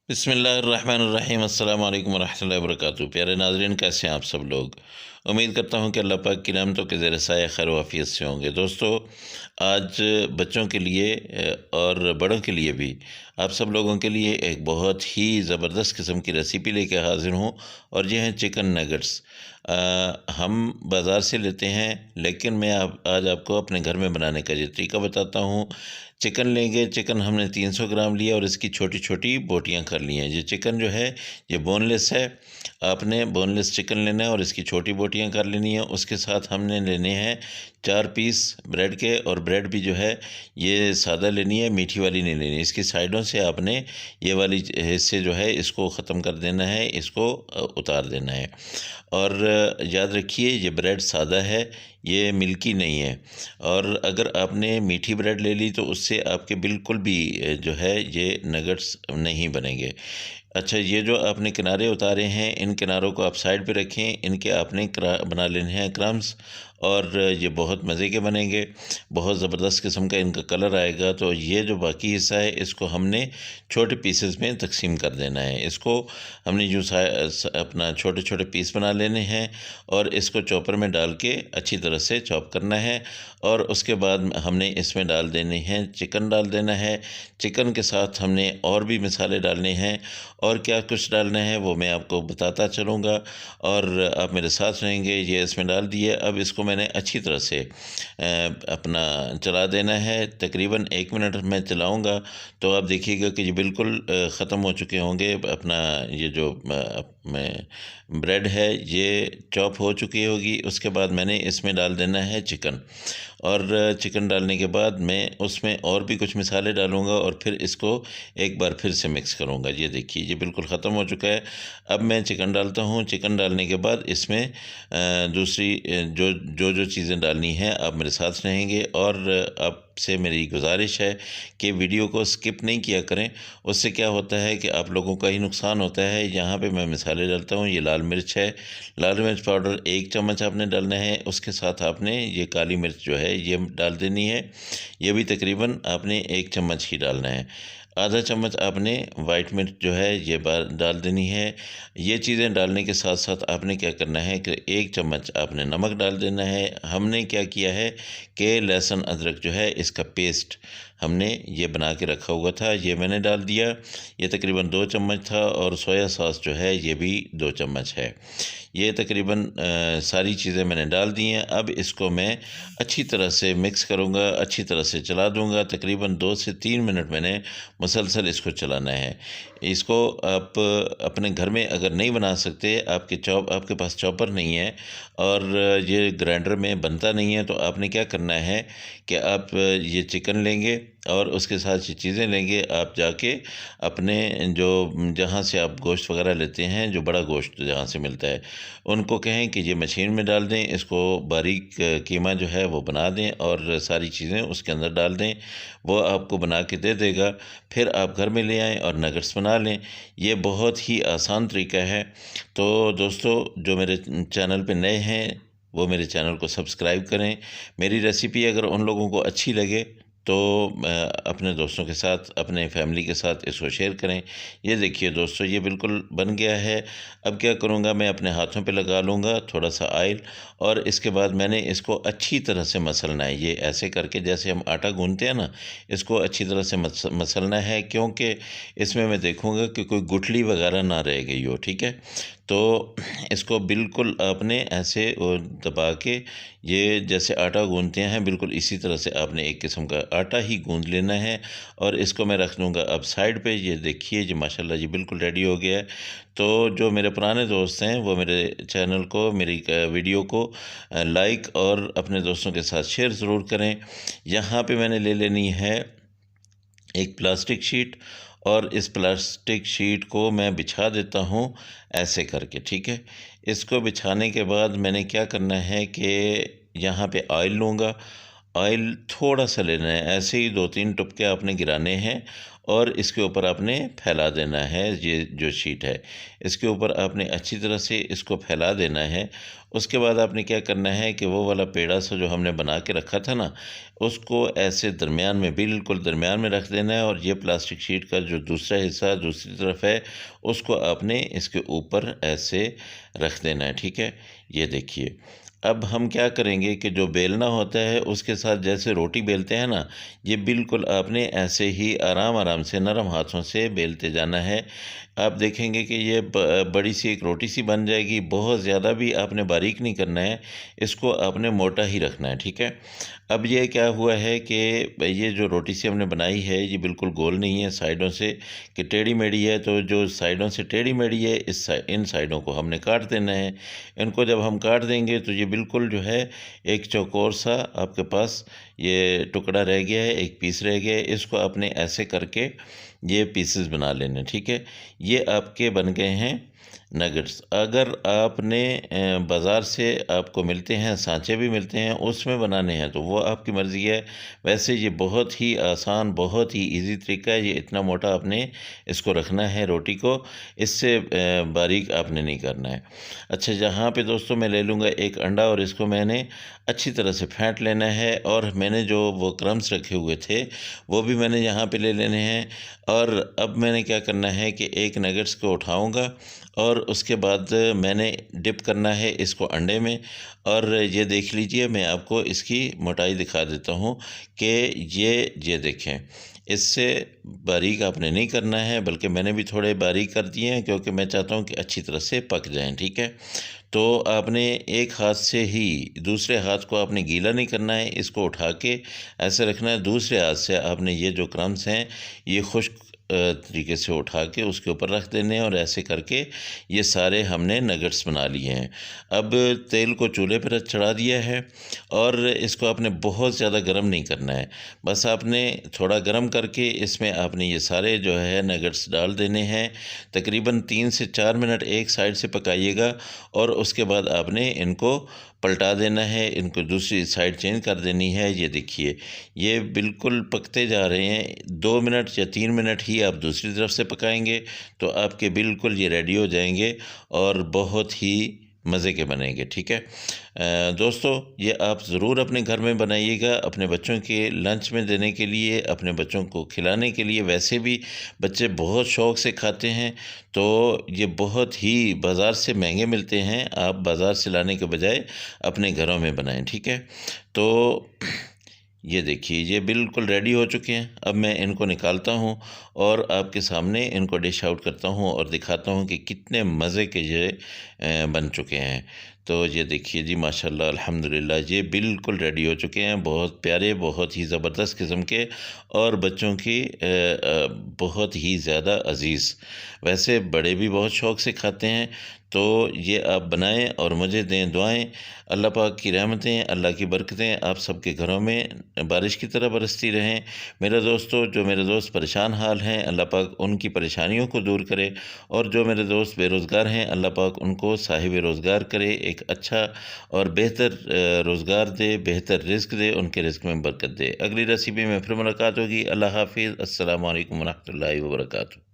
बिस्मिल्लाहिर्रहमानिर्रहीम अस्सलाम वालेकुम रहमतुल्लाहि व बरकातुहू। प्यारे नाज़रीन, कैसे हैं आप सब लोग। उम्मीद करता हूं कि अल्लाह पाक की रहमतों के ज़ेर साया खैर वाफ़ियत से होंगे। दोस्तों, आज बच्चों के लिए और बड़ों के लिए भी, आप सब लोगों के लिए एक बहुत ही ज़बरदस्त किस्म की रेसिपी लेके हाज़िर हूँ और ये हैं चिकन नगेट्स। हम बाज़ार से लेते हैं, लेकिन मैं आज आपको अपने घर में बनाने का ये तरीका बताता हूँ। चिकन लेंगे, चिकन हमने 300 ग्राम लिया और इसकी छोटी छोटी बोटियां कर ली हैं। ये चिकन जो है ये बोनलेस है। आपने बोनलेस चिकन लेना है और इसकी छोटी बोटियां कर लेनी है। उसके साथ हमने लेने हैं 4 पीस ब्रेड के, और ब्रेड भी जो है ये सादा लेनी है, मीठी वाली नहीं लेनी। इसकी साइडों से आपने ये वाली हिस्से जो है इसको ख़त्म कर देना है, इसको उतार देना है। और याद रखिए ये ब्रेड सादा है, ये मिल्की नहीं है। और अगर आपने मीठी ब्रेड ले ली तो उससे आपके बिल्कुल भी जो है ये नगेट्स नहीं बनेंगे। अच्छा, ये जो आपने किनारे उतारे हैं, इन किनारों को आप साइड पे रखें। इनके आपने बना लेने हैं क्रम्स, और ये बहुत मज़े के बनेंगे। बहुत ज़बरदस्त किस्म का इनका कलर आएगा। तो ये जो बाकी हिस्सा है इसको हमने छोटे पीसेस में तकसीम कर देना है। इसको हमने यूँ अपना छोटे छोटे पीस बना लेने हैं और इसको चॉपर में डाल के अच्छी तरह से चॉप करना है। और उसके बाद हमने इसमें डाल देने हैं, चिकन डाल देना है। चिकन के साथ हमने और भी मसाले डालने हैं, और क्या कुछ डालना है वो मैं आपको बताता चलूँगा, और आप मेरे साथ रहेंगे। ये इसमें डाल दिए। अब इसको मैंने अच्छी तरह से अपना चला देना है। तकरीबन 1 मिनट मैं चलाऊँगा तो आप देखिएगा कि ये बिल्कुल ख़त्म हो चुके होंगे। अपना ये जो ब्रेड है ये चॉप हो चुकी होगी। उसके बाद मैंने इसमें डाल देना है चिकन, और चिकन डालने के बाद मैं उसमें और भी कुछ मसाले डालूँगा और फिर इसको एक बार फिर से मिक्स करूँगा। ये देखिए ये बिल्कुल ख़त्म हो चुका है। अब मैं चिकन डालता हूँ। चिकन डालने के बाद इसमें दूसरी जो जो जो चीज़ें डालनी हैं आप मेरे साथ रहेंगे। और आपसे मेरी गुजारिश है कि वीडियो को स्किप नहीं किया करें। उससे क्या होता है कि आप लोगों का ही नुकसान होता है। यहाँ पे मैं मसाले डालता हूँ। ये लाल मिर्च है, लाल मिर्च पाउडर 1 चम्मच आपने डालना है। उसके साथ आपने ये काली मिर्च जो है ये डाल देनी है। ये भी तकरीबन आपने 1 चम्मच ही डालना है। आधा चम्मच आपने वाइट मिर्च जो है ये डाल देनी है। ये चीज़ें डालने के साथ साथ आपने क्या करना है कि 1 चम्मच आपने नमक डाल देना है। हमने क्या किया है कि लहसुन अदरक जो है इसका पेस्ट हमने ये बना के रखा हुआ था, ये मैंने डाल दिया। ये तकरीबन 2 चम्मच था, और सोया सॉस जो है ये भी 2 चम्मच है। ये तकरीबन सारी चीज़ें मैंने डाल दी हैं। अब इसको मैं अच्छी तरह से मिक्स करूँगा, अच्छी तरह से चला दूँगा। तकरीबन 2 से 3 मिनट मैंने मुसलसल इसको चलाना है। इसको आप अपने घर में अगर नहीं बना सकते, आपके पास चॉपर नहीं है और ये ग्राइंडर में बनता नहीं है, तो आपने क्या करना है कि आप ये चिकन लेंगे और उसके साथ ये चीज़ें लेंगे। आप जाके अपने जो जहाँ से आप गोश्त वगैरह लेते हैं, जो बड़ा गोश्त जहाँ से मिलता है, उनको कहें कि ये मशीन में डाल दें। इसको बारीक कीमा जो है वो बना दें और सारी चीज़ें उसके अंदर डाल दें। वो आपको बना के दे देगा। फिर आप घर में ले आएँ और नगेट्स बना लें। ये बहुत ही आसान तरीका है। तो दोस्तों, जो मेरे चैनल पे नए हैं वो मेरे चैनल को सब्सक्राइब करें। मेरी रेसिपी अगर उन लोगों को अच्छी लगे तो अपने दोस्तों के साथ, अपने फैमिली के साथ इसको शेयर करें। ये देखिए दोस्तों, ये बिल्कुल बन गया है। अब क्या करूँगा, मैं अपने हाथों पे लगा लूँगा थोड़ा सा ऑयल, और इसके बाद मैंने इसको अच्छी तरह से मसलना है। ये ऐसे करके जैसे हम आटा गूँथते हैं ना, इसको अच्छी तरह से मसलना है, क्योंकि इसमें मैं देखूँगा कि कोई गुठली वगैरह ना रह गई हो। ठीक है, तो इसको बिल्कुल आपने ऐसे दबा के, ये जैसे आटा गूँथते हैं बिल्कुल इसी तरह से आपने एक किस्म का आटा ही गूँथ लेना है। और इसको मैं रख दूँगा अब साइड पे। ये देखिए जी माशाल्लाह जी बिल्कुल रेडी हो गया है। तो जो मेरे पुराने दोस्त हैं वो मेरे चैनल को, मेरी वीडियो को लाइक और अपने दोस्तों के साथ शेयर ज़रूर करें। यहाँ पे मैंने ले लेनी है एक प्लास्टिक शीट, और इस प्लास्टिक शीट को मैं बिछा देता हूँ ऐसे करके। ठीक है, इसको बिछाने के बाद मैंने क्या करना है कि यहाँ पे ऑयल लूँगा। ऑयल थोड़ा सा लेना है, ऐसे ही 2-3 टुपके आपने गिराने हैं, और इसके ऊपर आपने फैला देना है। ये जो शीट है इसके ऊपर आपने अच्छी तरह से इसको फैला देना है। उसके बाद आपने क्या करना है कि वो वाला पेड़ा सा जो हमने बना के रखा था ना, उसको ऐसे दरमियान में, बिल्कुल दरमियान में रख देना है, और ये प्लास्टिक शीट का जो दूसरा हिस्सा दूसरी तरफ है उसको आपने इसके ऊपर ऐसे रख देना है। ठीक है, ये देखिए। अब हम क्या करेंगे कि जो बेलना होता है उसके साथ जैसे रोटी बेलते हैं ना, ये बिल्कुल आपने ऐसे ही आराम आराम से नरम हाथों से बेलते जाना है। आप देखेंगे कि ये बड़ी सी एक रोटी सी बन जाएगी। बहुत ज़्यादा भी आपने बारीक नहीं करना है, इसको आपने मोटा ही रखना है। ठीक है, अब ये क्या हुआ है कि ये जो रोटी सी हमने बनाई है ये बिल्कुल गोल नहीं है साइडों से, कि टेढ़ी मेढ़ी है। तो जो साइडों से टेढ़ी मेढ़ी है इन साइडों को हमने काट देना है। इनको जब हम काट देंगे तो ये बिल्कुल जो है एक चौकोर सा आपके पास ये टुकड़ा रह गया है, एक पीस रह गया है। इसको आपने ऐसे करके ये पीसेस बना लेने। ठीक है, ये आपके बन गए हैं नगेट्स। अगर आपने बाज़ार से आपको मिलते हैं, सांचे भी मिलते हैं, उसमें बनाने हैं तो वो आपकी मर्ज़ी है। वैसे ये बहुत ही आसान, बहुत ही इजी तरीका है। ये इतना मोटा आपने इसको रखना है रोटी को, इससे बारीक आपने नहीं करना है। अच्छा, यहाँ पे दोस्तों मैं ले लूँगा एक अंडा, और इसको मैंने अच्छी तरह से फेंट लेना है। और मैंने जो वो क्रम्स रखे हुए थे वो भी मैंने यहाँ पे ले लेने हैं। और अब मैंने क्या करना है कि एक नगेट्स को उठाऊँगा और उसके बाद मैंने डिप करना है इसको अंडे में। और ये देख लीजिए, मैं आपको इसकी मोटाई दिखा देता हूँ कि ये देखें, इससे बारीक आपने नहीं करना है, बल्कि मैंने भी थोड़े बारीक कर दिए हैं क्योंकि मैं चाहता हूँ कि अच्छी तरह से पक जाएं। ठीक है, तो आपने एक हाथ से ही, दूसरे हाथ को आपने गीला नहीं करना है, इसको उठा के ऐसे रखना है। दूसरे हाथ से आपने ये जो क्रम्स हैं ये खुश्क तरीके से उठा के उसके ऊपर रख देने हैं, और ऐसे करके ये सारे हमने नगेट्स बना लिए हैं। अब तेल को चूल्हे पर चढ़ा दिया है, और इसको आपने बहुत ज़्यादा गर्म नहीं करना है। बस आपने थोड़ा गर्म करके इसमें आपने ये सारे जो है नगेट्स डाल देने हैं। तकरीबन 3 से 4 मिनट एक साइड से पकाइएगा, और उसके बाद आपने इनको पलटा देना है, इनको दूसरी साइड चेंज कर देनी है। ये देखिए, ये बिल्कुल पकते जा रहे हैं। 2 मिनट या 3 मिनट ही आप दूसरी तरफ से पकाएंगे तो आपके बिल्कुल ये रेडी हो जाएंगे, और बहुत ही मज़े के बनेंगे। ठीक है दोस्तों, ये आप ज़रूर अपने घर में बनाइएगा, अपने बच्चों के लंच में देने के लिए, अपने बच्चों को खिलाने के लिए। वैसे भी बच्चे बहुत शौक़ से खाते हैं, तो ये बहुत ही बाज़ार से महंगे मिलते हैं। आप बाज़ार से लाने के बजाय अपने घरों में बनाएं। ठीक है, तो ये देखिए, ये बिल्कुल रेडी हो चुके हैं। अब मैं इनको निकालता हूँ और आपके सामने इनको डिश आउट करता हूँ और दिखाता हूँ कि कितने मज़े के ये बन चुके हैं। तो ये देखिए जी, माशाल्लाह अल्हम्दुलिल्लाह, ये बिल्कुल रेडी हो चुके हैं। बहुत प्यारे, बहुत ही ज़बरदस्त किस्म के, और बच्चों की बहुत ही ज़्यादा अज़ीज़। वैसे बड़े भी बहुत शौक़ से खाते हैं। तो ये आप बनाएं और मुझे दें दुआएं। अल्लाह पाक की रहमतें, अल्लाह की बरकतें आप सबके घरों में बारिश की तरह बरसती रहें। मेरे दोस्तों, जो मेरे दोस्त परेशान हाल हैं, अल्लाह पाक उनकी परेशानियों को दूर करे, और जो मेरे दोस्त बेरोज़गार हैं, अल्लाह पाक उनको साहिब रोज़गार करे, एक अच्छा और बेहतर रोज़गार दे, बेहतर रिज़्क दे, उनके रिज़्क में बरकत दे। अगली रेसिपी में फिर मुलाकात होगी। अल्लाह हाफ़िज़। अस्सलामु अलैकुम व रहमतुल्लाहि व बरकातुहू।